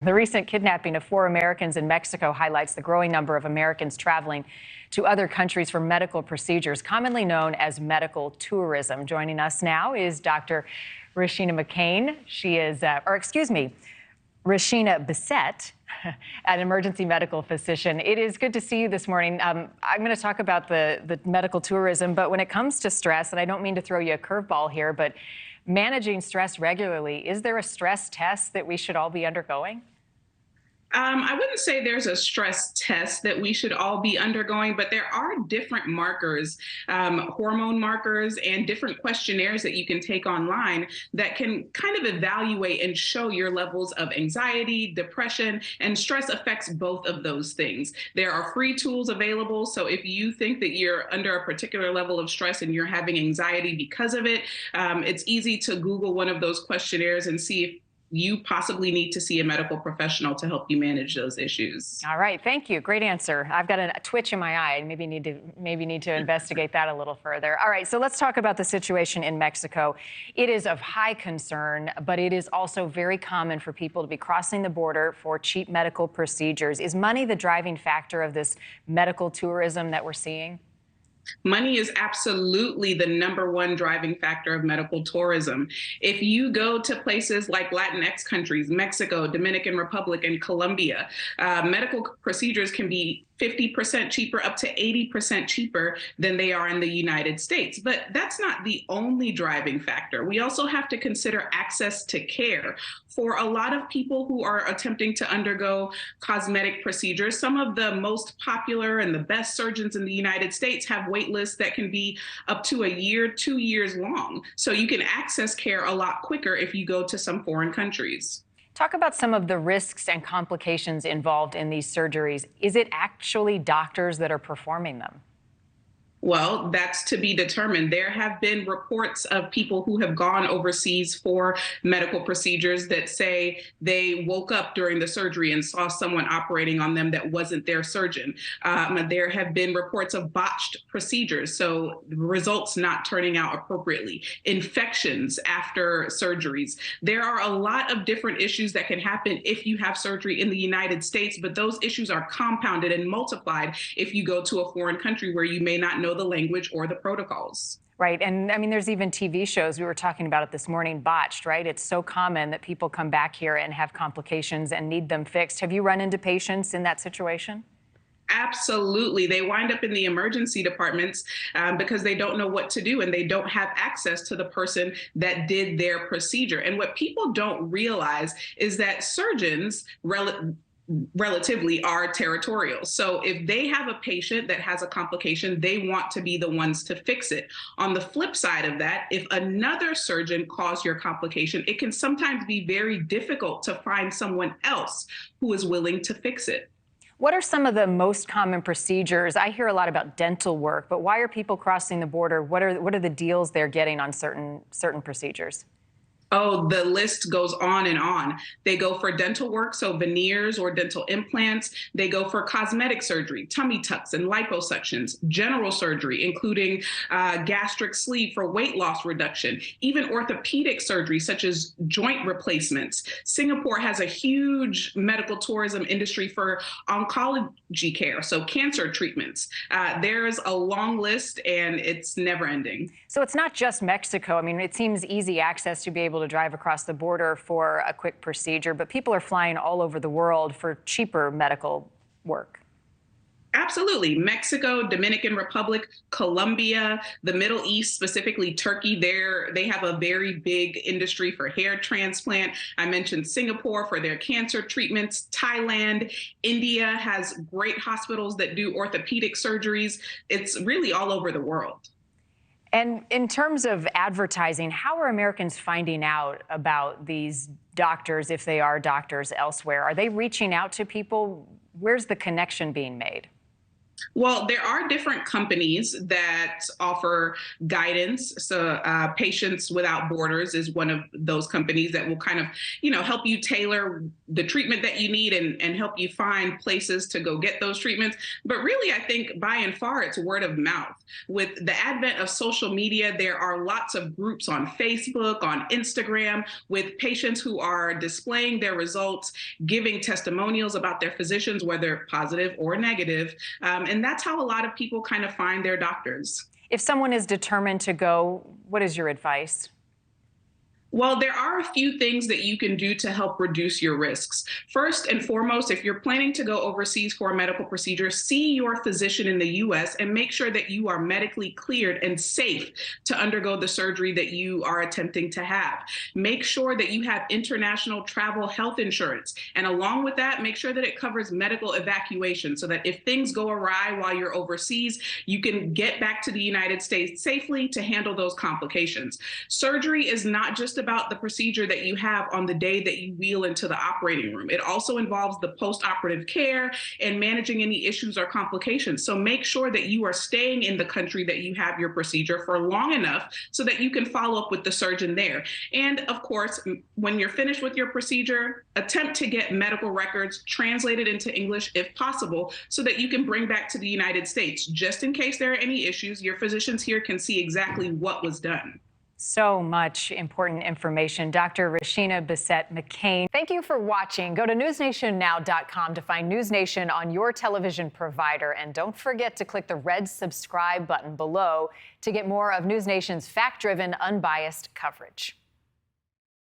The recent kidnapping of 4 Americans in Mexico highlights the growing number of Americans traveling to other countries for medical procedures, commonly known as medical tourism. Joining us now is Dr. Richina McCain. She is, Richina Bicette, an emergency medical physician. It is good to see you this morning. I'm going to talk about the medical tourism, but when it comes to stress, and I don't mean to throw you a curveball here, but managing stress regularly, is there a stress test that we should all be undergoing? I wouldn't say there's a stress test that we should all be undergoing, but there are different markers, hormone markers, and different questionnaires that you can take online that can kind of evaluate and show your levels of anxiety, depression, and stress affects both of those things. There are free tools available. So if you think that you're under a particular level of stress and you're having anxiety because of it, it's easy to Google one of those questionnaires and see if you possibly need to see a medical professional to help you manage those issues. All right, thank you. Great answer. I've got a twitch in my eye. Maybe need to investigate that a little further. All right, so let's talk about the situation in Mexico. It is of high concern, but it is also very common for people to be crossing the border for cheap medical procedures. Is money the driving factor of this medical tourism that we're seeing? Money is absolutely the #1 driving factor of medical tourism. If you go to places like Latinx countries, Mexico, Dominican Republic, and Colombia, medical procedures can be 50% cheaper, up to 80% cheaper than they are in the United States. But that's not the only driving factor. We also have to consider access to care. For a lot of people who are attempting to undergo cosmetic procedures, some of the most popular and the best surgeons in the United States have wait lists that can be up to a year, 2 years long. So you can access care a lot quicker if you go to some foreign countries. Talk about some of the risks and complications involved in these surgeries. Is it actually doctors that are performing them? Well, that's to be determined. There have been reports of people who have gone overseas for medical procedures that say they woke up during the surgery and saw someone operating on them that wasn't their surgeon. There have been reports of botched procedures, so results not turning out appropriately, infections after surgeries. There are a lot of different issues that can happen if you have surgery in the United States, but those issues are compounded and multiplied if you go to a foreign country where you may not know the language or the protocols. Right. And I mean, there's even TV shows. We were talking about it this morning, botched, right? It's so common that people come back here and have complications and need them fixed. Have you run into patients in that situation? Absolutely. They wind up in the emergency departments because they don't know what to do and they don't have access to the person that did their procedure. And what people don't realize is that surgeons relatively are territorial. So if they have a patient that has a complication, they want to be the ones to fix it. On the flip side of that, if another surgeon caused your complication, it can sometimes be very difficult to find someone else who is willing to fix it. What are some of the most common procedures? I hear a lot about dental work, but why are people crossing the border? What are the deals they're getting on certain procedures? Oh, the list goes on and on. They go for dental work, so veneers or dental implants. They go for cosmetic surgery, tummy tucks and liposuctions, general surgery, including gastric sleeve for weight loss reduction, even orthopedic surgery, such as joint replacements. Singapore has a huge medical tourism industry for oncology care, so cancer treatments. There's a long list, and it's never ending. So it's not just Mexico. I mean, it seems easy access to be able to drive across the border for a quick procedure, but people are flying all over the world for cheaper medical work. Absolutely. Mexico, Dominican Republic, Colombia, the Middle East, specifically Turkey, they have a very big industry for hair transplant. I mentioned Singapore for their cancer treatments. Thailand, India has great hospitals that do orthopedic surgeries. It's really all over the world. And in terms of advertising, how are Americans finding out about these doctors, if they are doctors elsewhere? Are they reaching out to people? Where's the connection being made? Well, there are different companies that offer guidance. So, Patients Without Borders is one of those companies that will kind of, help you tailor the treatment that you need and help you find places to go get those treatments. But really, I think by and far, it's word of mouth. With the advent of social media, there are lots of groups on Facebook, on Instagram, with patients who are displaying their results, giving testimonials about their physicians, whether positive or negative. And that's how a lot of people kind of find their doctors. If someone is determined to go, what is your advice? Well, there are a few things that you can do to help reduce your risks. First and foremost, if you're planning to go overseas for a medical procedure, see your physician in the US and make sure that you are medically cleared and safe to undergo the surgery that you are attempting to have. Make sure that you have international travel health insurance. And along with that, make sure that it covers medical evacuation so that if things go awry while you're overseas, you can get back to the United States safely to handle those complications. Surgery is not just about the procedure that you have on the day that you wheel into the operating room. It also involves the post-operative care and managing any issues or complications. So make sure that you are staying in the country that you have your procedure for long enough so that you can follow up with the surgeon there. And of course, when you're finished with your procedure, attempt to get medical records translated into English if possible so that you can bring back to the United States. Just in case there are any issues, your physicians here can see exactly what was done. So much important information. Dr. Richina Bicette-McCain, thank you for watching. Go to newsnationnow.com to find NewsNation on your television provider. And don't forget to click the red subscribe button below to get more of NewsNation's fact-driven, unbiased coverage.